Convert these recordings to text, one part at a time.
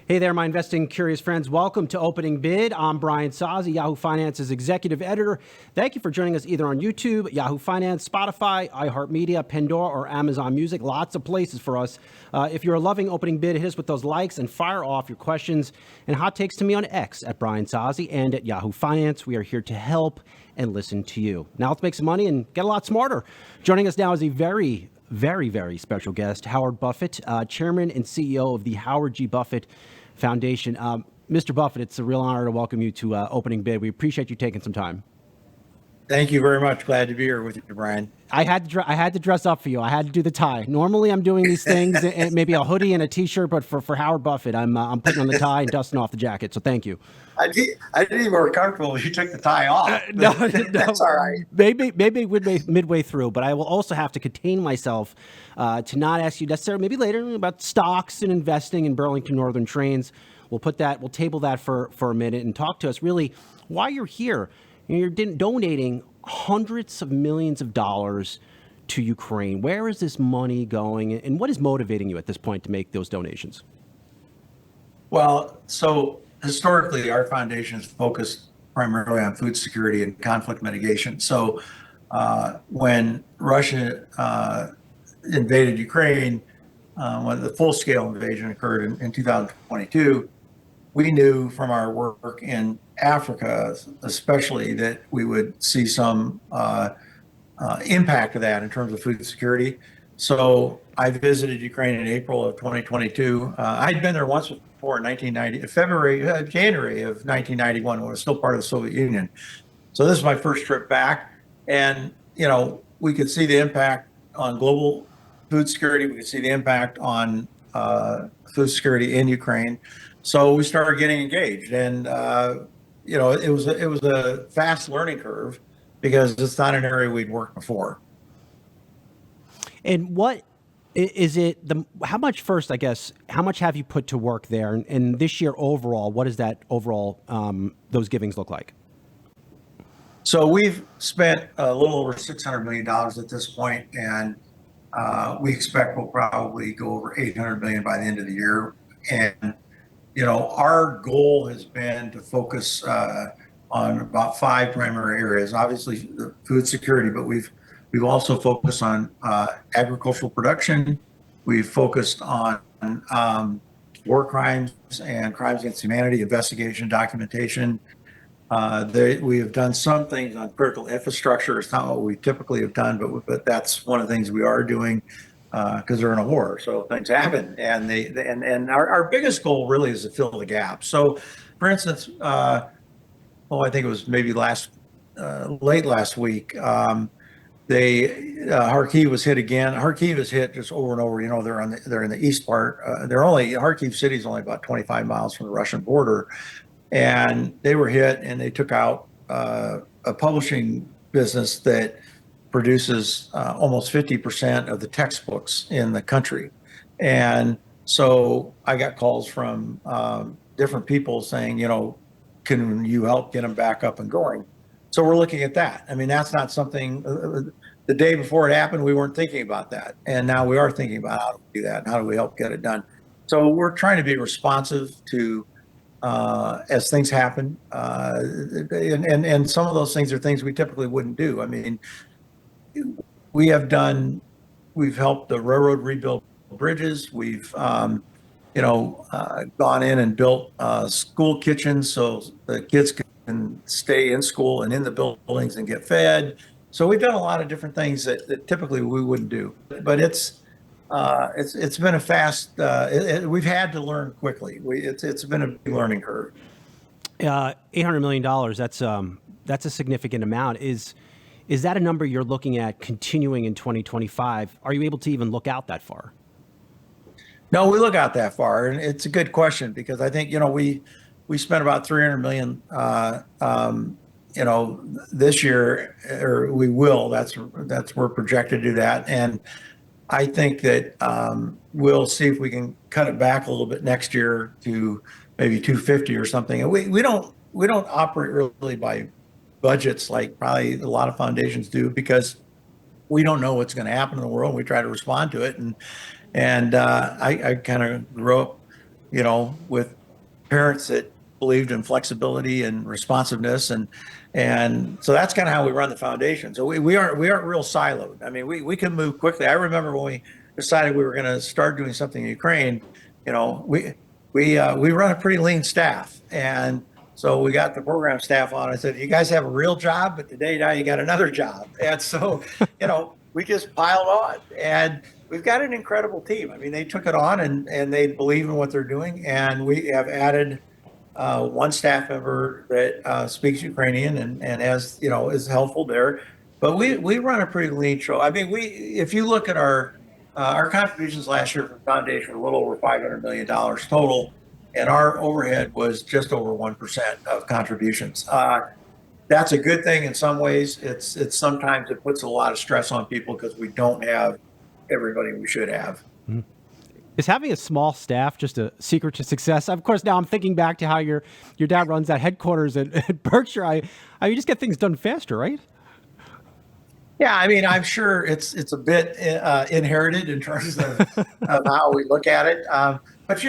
Hey there, my investing curious friends. Welcome to Opening Bid. I'm Brian Sozzi, Yahoo Finance's executive editor. Thank you for joining us either on YouTube, Yahoo Finance, Spotify, iHeartMedia, Pandora, or Amazon Music. Lots of places for us. If you're loving Opening Bid, hit us with those likes and fire off your questions and hot takes to me on X at Brian Sozzi and at Yahoo Finance. We are here to help and listen to you. Now let's make some money and get a lot smarter. Joining us now is a very special guest, Howard Buffett, chairman and CEO of the Howard G. Buffett Foundation. Mr. Buffett, it's a real honor to welcome you to Opening Bid. We appreciate you taking some time. Thank you very much. Glad to be here with you, Brian. I had to dress up for you. I had to do the tie. Normally, I'm doing these things, and maybe a hoodie and a T-shirt, but for Howard Buffett, I'm putting on the tie and dusting off the jacket. So thank you. I didn't even more comfortable if you took the tie off. No, that's all right. Maybe midway through, but I will also have to contain myself to not ask you necessarily, maybe later, about stocks and investing in Burlington Northern trains. We'll table that for a minute and talk to us really why you're here. You're donating hundreds of millions of dollars to Ukraine. Where is this money going, and what is motivating you at this point to make those donations? Well, so historically, our foundation is focused primarily on food security and conflict mitigation. So when Russia invaded Ukraine, when the full-scale invasion occurred in 2022, we knew from our work in Africa, especially, that we would see some impact of that in terms of food security. So I visited Ukraine in April of 2022. I'd been there once before in January of 1991, when it was still part of the Soviet Union. So this is my first trip back, and we could see the impact on global food security. We could see the impact on food security in Ukraine. So we started getting engaged, and it was a fast learning curve because it's not an area we'd worked before. And what is it? How much have you put to work there? And this year overall, what does that overall those givings look like? So we've spent a little over $600 million at this point, and we expect we'll probably go over $800 million by the end of the year. And our goal has been to focus on about 5 primary areas. Obviously, the food security, but we've also focused on agricultural production. We've focused on war crimes and crimes against humanity, investigation, documentation. We have done some things on critical infrastructure. It's not what we typically have done, but that's one of the things we are doing because they're in a war, so things happen. And our biggest goal really is to fill the gap. So, for instance, I think it was maybe late last week. Kharkiv was hit again. Kharkiv is hit just over and over. They're in the east part. Kharkiv city is only about 25 miles from the Russian border, and they were hit, and they took out a publishing business that produces almost 50% of the textbooks in the country. And so I got calls from different people saying, can you help get them back up and going? So we're looking at that. I mean, that's not something, the day before it happened, we weren't thinking about that. And now we are thinking about how to do that and how do we help get it done. So we're trying to be responsive to as things happen. And some of those things are things we typically wouldn't do. I mean, we've helped the railroad rebuild bridges. We've, gone in and built school kitchens so the kids can stay in school and in the buildings and get fed. So we've done a lot of different things that typically we wouldn't do. But it's been a fast. We've had to learn quickly. It's been a big learning curve. $800 million. That's a significant amount. Is that a number you're looking at continuing in 2025? Are you able to even look out that far? No, we look out that far, and it's a good question because I think we spent about $300 million, this year, or we will. We're projected to do that, and I think that we'll see if we can cut it back a little bit next year to maybe 250 or something. And we don't operate really by budgets like probably a lot of foundations do because we don't know what's going to happen in the world. We try to respond to it, and I kind of grew up with parents that believed in flexibility and responsiveness, and so that's kind of how we run the foundation. So we aren't real siloed. I mean, we can move quickly. I remember when we decided we were going to start doing something in Ukraine. We run a pretty lean staff, and so we got the program staff on. I said, "You guys have a real job, but today now you got another job." And so, we just piled on, and we've got an incredible team. I mean, they took it on, and they believe in what they're doing, and we have added one staff member that speaks Ukrainian and is helpful there. But we run a pretty lean show. I mean, if you look at our contributions last year from foundation were a little over $500 million total, and our overhead was just over 1% of contributions. That's a good thing in some ways. It's sometimes it puts a lot of stress on people because we don't have everybody we should have. Is having a small staff just a secret to success? Of course, now I'm thinking back to how your dad runs that headquarters at Berkshire. You just get things done faster, right? Yeah, I mean, I'm sure it's a bit inherited in terms of how we look at it. But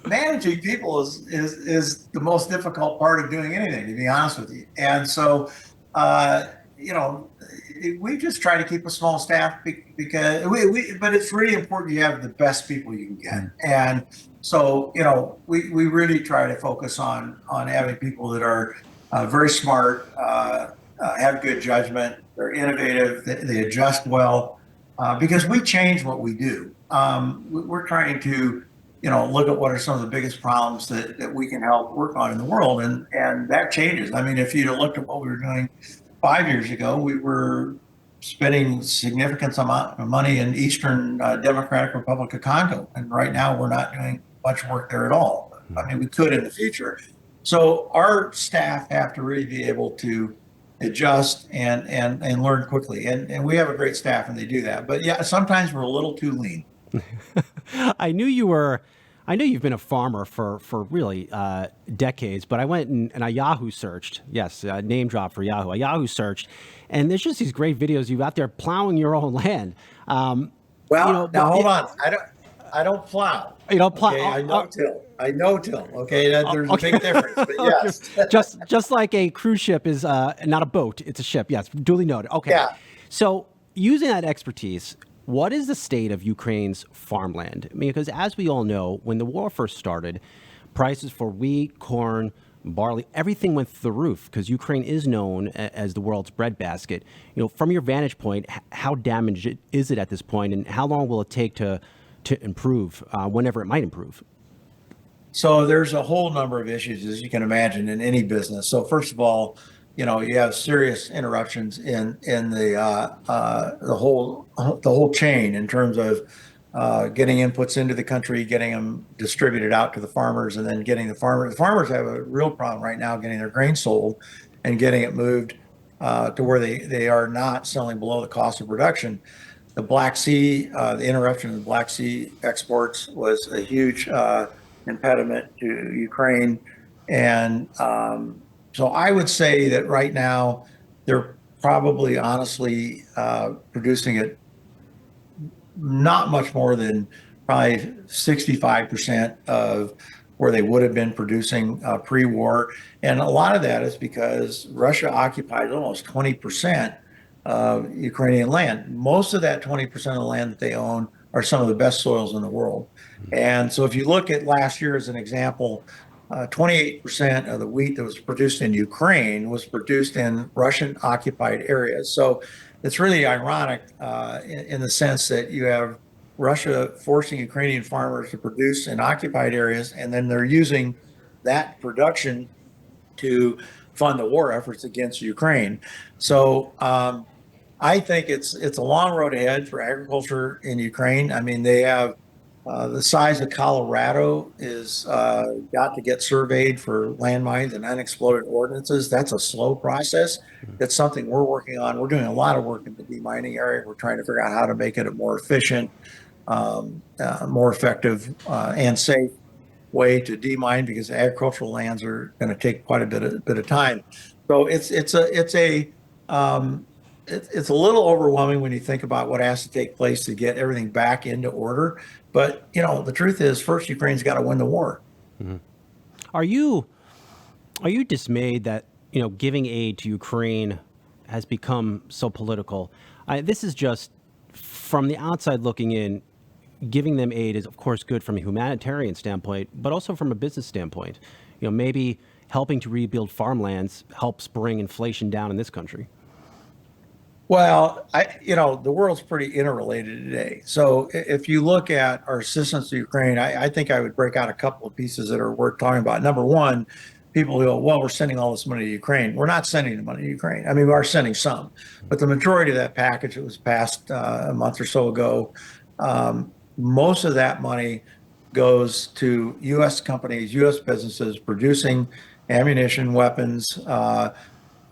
managing people is the most difficult part of doing anything, to be honest with you. And so, we just try to keep a small staff because but it's really important you have the best people you can get. And so, we really try to focus on having people that are very smart, have good judgment, they're innovative, they adjust well, because we change what we do. We're trying to, look at what are some of the biggest problems that we can help work on in the world, and that changes. I mean, if you'd have looked at what we were doing 5 years ago, we were spending significant amount of money in Eastern Democratic Republic of Congo, and right now we're not doing much work there at all. I mean, we could in the future. So our staff have to really be able to adjust and learn quickly, and we have a great staff and they do that. But yeah, sometimes we're a little too lean. I knew you've been a farmer for really decades, but I went and I Yahoo searched. Yes, name drop for Yahoo. I Yahoo searched, and there's just these great videos of you out there plowing your own land. Now hold on. I don't plow. You don't plow. Okay? I know till. Okay, there's a big difference. But yes, just like a cruise ship is not a boat, it's a ship. Yes, duly noted. Okay. Yeah. So using that expertise, what is the state of Ukraine's farmland? I mean, because as we all know, when the war first started, prices for wheat, corn, barley, everything went through the roof because Ukraine is known as the world's breadbasket. From your vantage point, how damaged is it at this point, and how long will it take to improve, whenever it might improve? So there's a whole number of issues, as you can imagine, in any business. So first of all, you have serious interruptions in the whole chain in terms of getting inputs into the country, getting them distributed out to the farmers, and then getting the farmers. The farmers have a real problem right now getting their grain sold and getting it moved to where they are not selling below the cost of production. The Black Sea, the interruption of the Black Sea exports was a huge impediment to Ukraine. And so I would say that right now they're probably honestly producing it not much more than probably 65% of where they would have been producing pre-war. And a lot of that is because Russia occupied almost 20% of Ukrainian land. Most of that 20% of the land that they own are some of the best soils in the world. And so if you look at last year as an example, 28% of the wheat that was produced in Ukraine was produced in Russian occupied areas. So it's really ironic in the sense that you have Russia forcing Ukrainian farmers to produce in occupied areas, and then they're using that production to fund the war efforts against Ukraine. So I think it's a long road ahead for agriculture in Ukraine. I mean, they have the size of Colorado is got to get surveyed for landmines and unexploded ordnances. That's a slow process. That's something we're working on. We're doing a lot of work in the demining area. We're trying to figure out how to make it a more efficient, more effective, and safe way to demine, because agricultural lands are going to take quite a bit of time. So it's a little overwhelming when you think about what has to take place to get everything back into order. But the truth is, first Ukraine's got to win the war, Are you dismayed that giving aid to Ukraine has become so political? This is just from the outside looking in. Giving them aid is, of course, good from a humanitarian standpoint, but also from a business standpoint. Maybe helping to rebuild farmlands helps bring inflation down in this country. Well, the world's pretty interrelated today. So if you look at our assistance to Ukraine, I think I would break out a couple of pieces that are worth talking about. Number one, people go, well, we're sending all this money to Ukraine. We're not sending the money to Ukraine. I mean, we are sending some, but the majority of that package that was passed a month or so ago, most of that money goes to U.S. companies, U.S. businesses producing ammunition, weapons,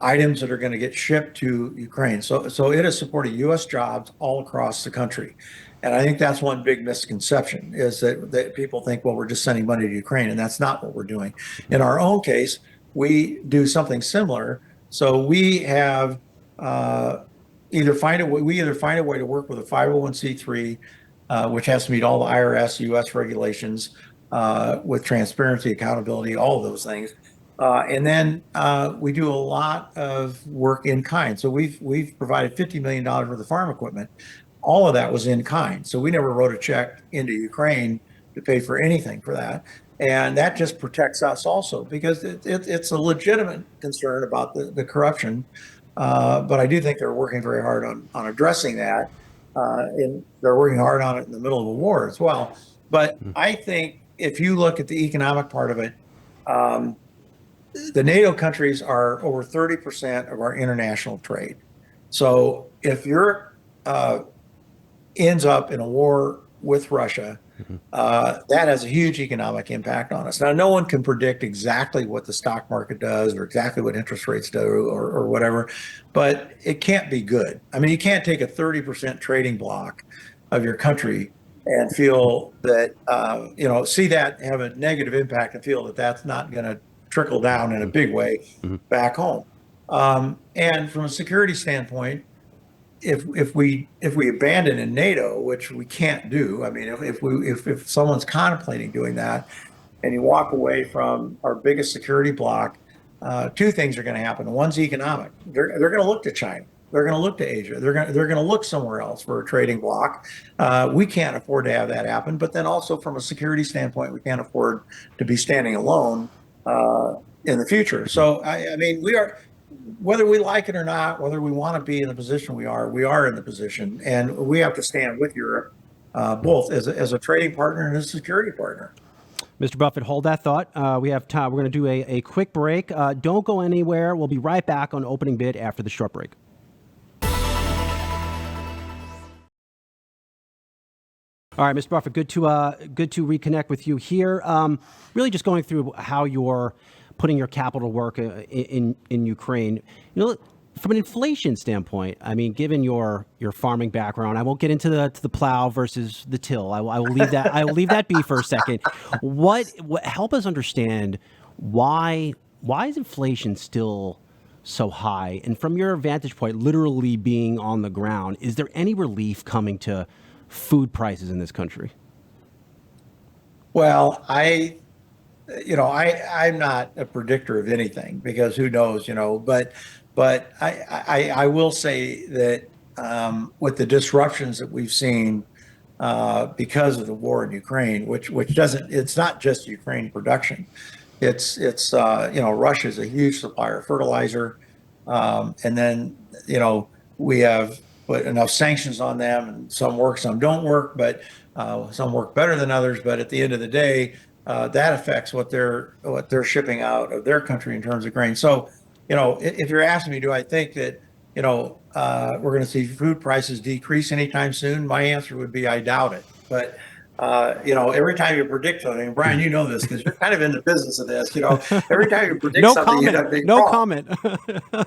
items that are going to get shipped to Ukraine. So it is supporting U.S. jobs all across the country. And I think that's one big misconception is that people think, well, we're just sending money to Ukraine, and that's not what we're doing. In our own case, we do something similar. So we have either find a way to work with a 501c3, which has to meet all the IRS, U.S. regulations, with transparency, accountability, all of those things. And then we do a lot of work in kind. So we've provided $50 million worth of farm equipment. All of that was in kind. So we never wrote a check into Ukraine to pay for anything for that. And that just protects us also because it's a legitimate concern about the corruption. But I do think they're working very hard on addressing that. And they're working hard on it in the middle of a war as well. But I think if you look at the economic part of it, the NATO countries are over 30% of our international trade. So if Europe ends up in a war with Russia, that has a huge economic impact on us. Now, no one can predict exactly what the stock market does or exactly what interest rates do or whatever, but it can't be good. I mean, you can't take a 30% trading block of your country and feel that, see that have a negative impact and feel that that's not going to trickle down in a big way back home. And from a security standpoint, if we abandon in NATO, which we can't do, I mean, if someone's contemplating doing that, and you walk away from our biggest security block, two things are going to happen. One's economic. They're going to look to China. They're going to look to Asia. They're going to look somewhere else for a trading block. We can't afford to have that happen. But then also from a security standpoint, we can't afford to be standing alone in the future. So I mean, we are. Whether we like it or not, whether we want to be in the position we are in the position, and we have to stand with Europe, both as a trading partner and as a security partner. Mr. Buffett, hold that thought. We have time. We're going to do a quick break. Don't go anywhere. We'll be right back on Opening Bid after the short break. All right, Mr. Buffett, good to reconnect with you here. Really just going through how you're putting your capital to work in Ukraine. From an inflation standpoint, I mean, given your farming background, I won't get into the plow versus the till. I will leave that. I will leave that be for a second. What help us understand why is inflation still so high? And from your vantage point, literally being on the ground, is there any relief coming to food prices in this country? Well, I'm not a predictor of anything because who knows, but I will say that with the disruptions that we've seen because of the war in Ukraine, which it's not just Ukraine production. It's Russia's a huge supplier of fertilizer. And then, we have put enough sanctions on them, and some work, some don't work, but some work better than others. But at the end of the day, that affects what they're shipping out of their country in terms of grain. So, if you're asking me, do I think that, we're going to see food prices decrease anytime soon? My answer would be, I doubt it. But, every time you predict something, Brian, you know this because you're kind of in the business of this, every time you predict something, you end up being wrong.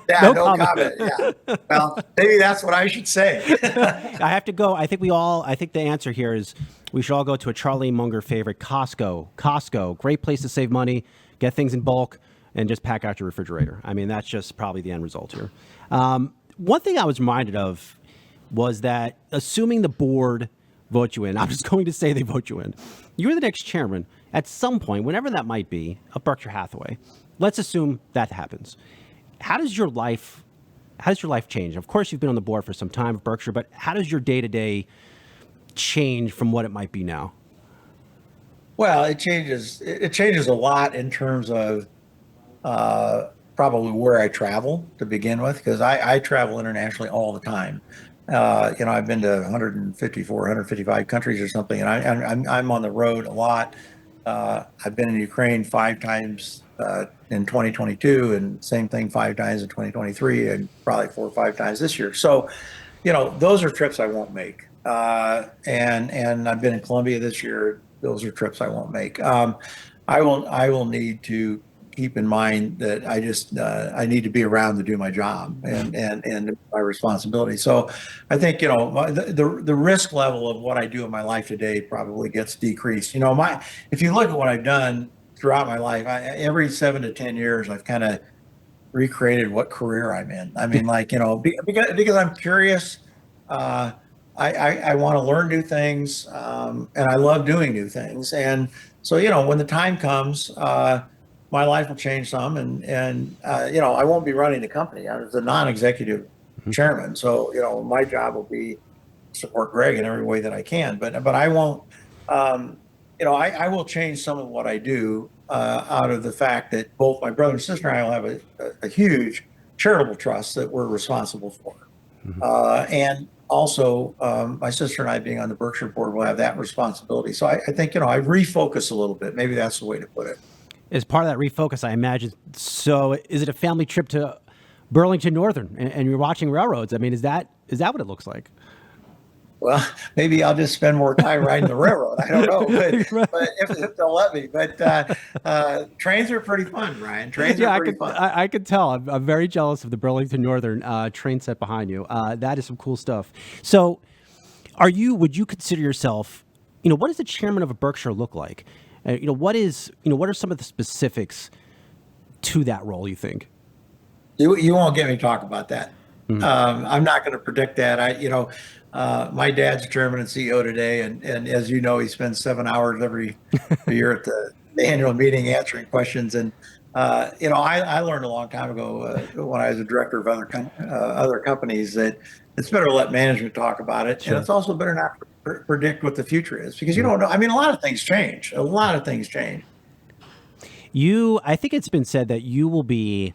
Yeah, no comment. Yeah. Well, maybe that's what I should say. I have to go. I think the answer here is we should all go to a Charlie Munger favorite, Costco. Costco, great place to save money, get things in bulk, and just pack out your refrigerator. I mean, that's just probably the end result here. One thing I was reminded of was that assuming the board vote you in. I'm just going to say they vote you in. You're the next chairman at some point, whenever that might be, of Berkshire Hathaway. Let's assume that happens. How does your life change? Of course, you've been on the board for some time of Berkshire, but how does your day-to-day change from what it might be now? Well, it changes. It changes a lot in terms of probably where I travel to begin with, because I travel internationally all the time. I've been to 154, 155 countries or something, and I'm on the road a lot. I've been in Ukraine 5 times in 2022, and same thing 5 times in 2023, and probably 4 or 5 times this year. So, those are trips I won't make. And I've been in Colombia this year. Those are trips I won't make. I will need to keep in mind that I need to be around to do my job and my responsibility. So I think, the risk level of what I do in my life today probably gets decreased. If you look at what I've done throughout my life, every 7 to 10 years, I've kind of recreated what career I'm in. I mean, because I'm curious, I want to learn new things, and I love doing new things. And so, when the time comes, my life will change some, and I won't be running the company. I was a non-executive chairman, so my job will be support Greg in every way that I can. But I won't. I will change some of what I do out of the fact that both my brother and sister and I will have a huge charitable trust that we're responsible for, and also my sister and I being on the Berkshire board will have that responsibility. So I think I refocus a little bit. Maybe that's the way to put it. As part of that refocus, I imagine. So, is it a family trip to Burlington Northern, and you're watching railroads? I mean, is that what it looks like? Well, maybe I'll just spend more time riding the railroad. I don't know, but if they'll let me. But trains are pretty fun, Ryan. Trains are pretty fun. I can tell. I'm very jealous of the Burlington Northern train set behind you. That is some cool stuff. So, would you consider yourself? What does the chairman of a Berkshire look like? What are some of the specifics to that role, you think? You won't get me talk about that. Mm-hmm. I'm not going to predict that. My dad's chairman and CEO today, and as you know, he spends 7 hours every year at the annual meeting answering questions. And I learned a long time ago when I was a director of other companies that it's better to let management talk about it, sure. And it's also better not to predict what the future is, because you don't know. I mean, a lot of things change. I think it's been said that you will be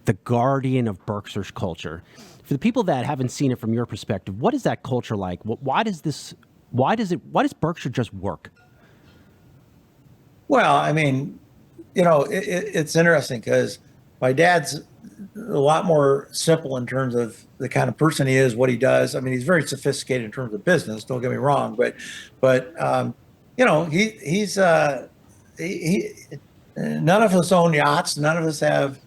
the guardian of Berkshire's culture. For the people that haven't seen it from your perspective, what is that culture like? Why does Berkshire just work? Well, I mean, it's interesting because my dad's a lot more simple in terms of the kind of person he is, what he does. I mean, he's very sophisticated in terms of business. Don't get me wrong, but he's none of us own yachts. None of us have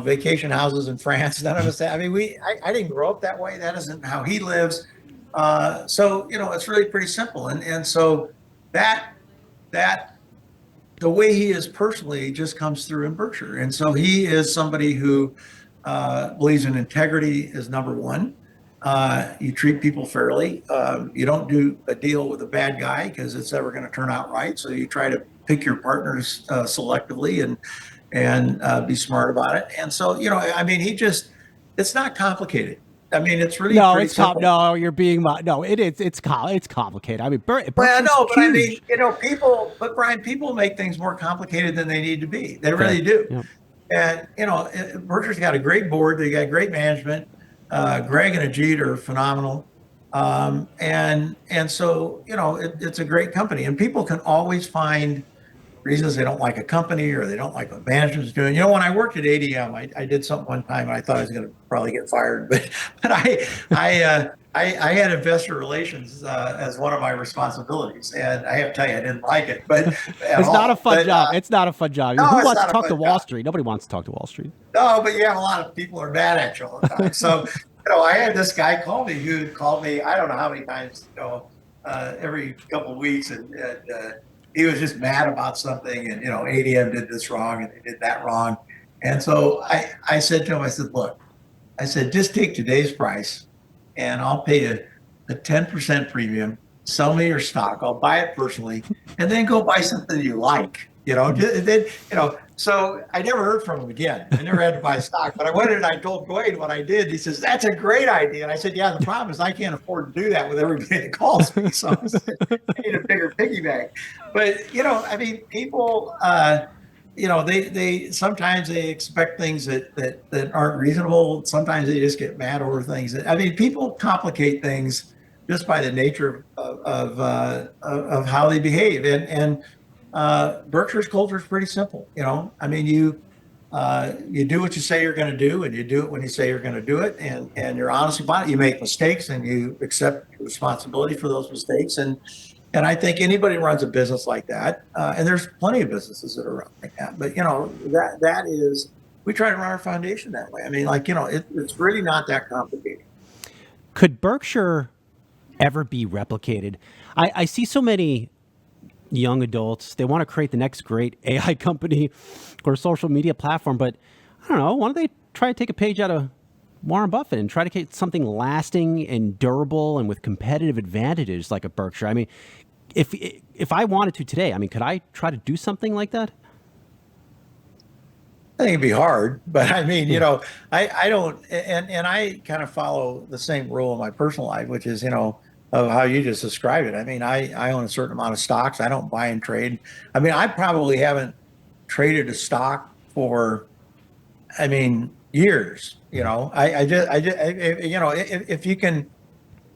vacation houses in France. None of us have. I mean, I didn't grow up that way. That isn't how he lives. So it's really pretty simple, and so that the way he is personally just comes through in Berkshire. And so he is somebody who believes in integrity is number one. You treat people fairly. You don't do a deal with a bad guy because it's never going to turn out right. So you try to pick your partners selectively and be smart about it. And so, it's not complicated. I mean, it's really simple. No, you're being it's complicated. I mean, Berkshire's but I huge. mean, Brian, people make things more complicated than they need to be. They really do. Yep. And Berkshire's got a great board. They got great management. Greg and Ajit are phenomenal. And so, it's a great company, and people can always find reasons they don't like a company or they don't like what management's doing. When I worked at ADM, I did something one time and I thought I was going to probably get fired, but I had investor relations as one of my responsibilities, and I have to tell you, I didn't like it. But it's not a fun job. It's not a fun job. No, who wants to talk to Wall Street? Nobody wants to talk to Wall Street. No, but you have a lot of people are mad at you all the time. So I had this guy call me who called me I don't know how many times every couple of weeks, and he was just mad about something, and ADM did this wrong and they did that wrong. And so I said to him, I said, look, just take today's price and I'll pay you a 10% premium sell me your stock. I'll buy it personally, and then go buy something you like. Then So I never heard from him again. I never had to buy stock, but I went and I told Dwayne what I did. He says, "That's a great idea." And I said, "Yeah, the problem is I can't afford to do that with everybody that calls me. So I said, I need a bigger piggy bank." But people. They sometimes they expect things that aren't reasonable. Sometimes they just get mad over things. People complicate things just by the nature of how they behave. And Berkshire's culture is pretty simple. You do what you say you're going to do, and you do it when you say you're going to do it, and you're honest about it. You make mistakes, and you accept responsibility for those mistakes. And I think anybody runs a business like that, and there's plenty of businesses that are run like that. But that is, we try to run our foundation that way. It's really not that complicated. Could Berkshire ever be replicated? I see so many young adults, they want to create the next great AI company or social media platform, but I don't know, why don't they try to take a page out of Warren Buffett and try to create something lasting and durable and with competitive advantages like a Berkshire? If I wanted to today, could I try to do something like that? I think it'd be hard, but I don't, and I kind of follow the same rule in my personal life, which is, of how you just described it. I own a certain amount of stocks. I don't buy and trade. I probably haven't traded a stock for, years. If you can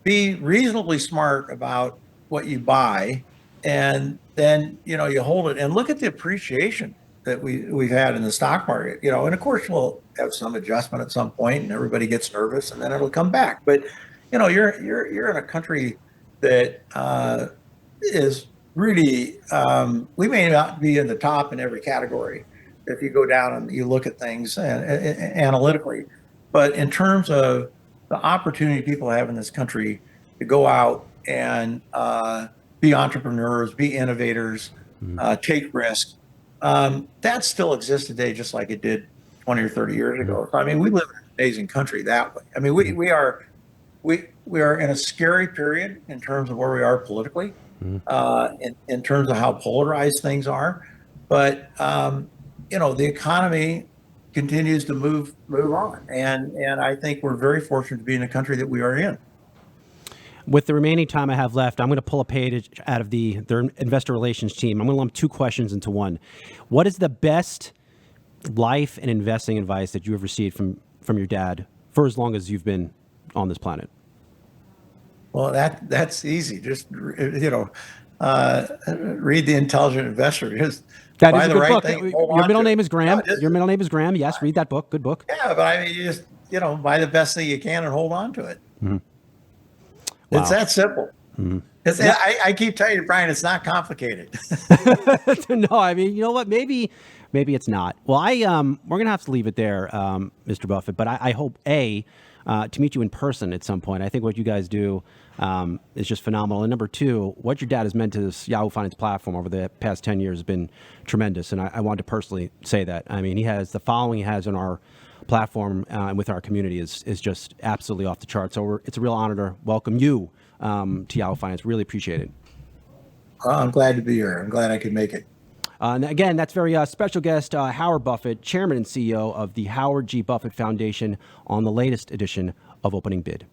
be reasonably smart about what you buy, and then you hold it and look at the appreciation that we've had in the stock market. And of course we'll have some adjustment at some point, and everybody gets nervous, and then it'll come back. But you're in a country that is really, we may not be in the top in every category if you go down and you look at things analytically, but in terms of the opportunity people have in this country to go out and be entrepreneurs, be innovators, take risks, that still exists today, just like it did 20 or 30 years ago. So, we live in an amazing country that way. We are in a scary period in terms of where we are politically, in terms of how polarized things are. But the economy continues to move on, and I think we're very fortunate to be in the country that we are in. With the remaining time I have left, I'm going to pull a page out of their investor relations team. I'm going to lump two questions into one. What is the best life and investing advice that you have received from your dad for as long as you've been on this planet? Well, that's easy. Just read The Intelligent Investor. Just that is a good book. Your middle name is Graham. Your middle name is Graham. Yes, read that book. Good book. Yeah, but you just buy the best thing you can and hold on to it. Mm-hmm. Wow. It's that simple. Mm-hmm. I keep telling you, Brian, it's not complicated. No, you know what? Maybe it's not. Well, we're gonna have to leave it there, Mr. Buffett. But I hope to meet you in person at some point. I think what you guys do is just phenomenal. And number two, what your dad has meant to this Yahoo Finance platform over the past 10 years has been tremendous. And I wanted to personally say that. He has the following he has on our platform and with our community is just absolutely off the charts. So it's a real honor to welcome you to Yahoo Finance. Really appreciate it. I'm glad to be here. I'm glad I could make it. And again, that's very special guest, Howard Buffett, Chairman and CEO of the Howard G. Buffett Foundation, on the latest edition of Opening Bid.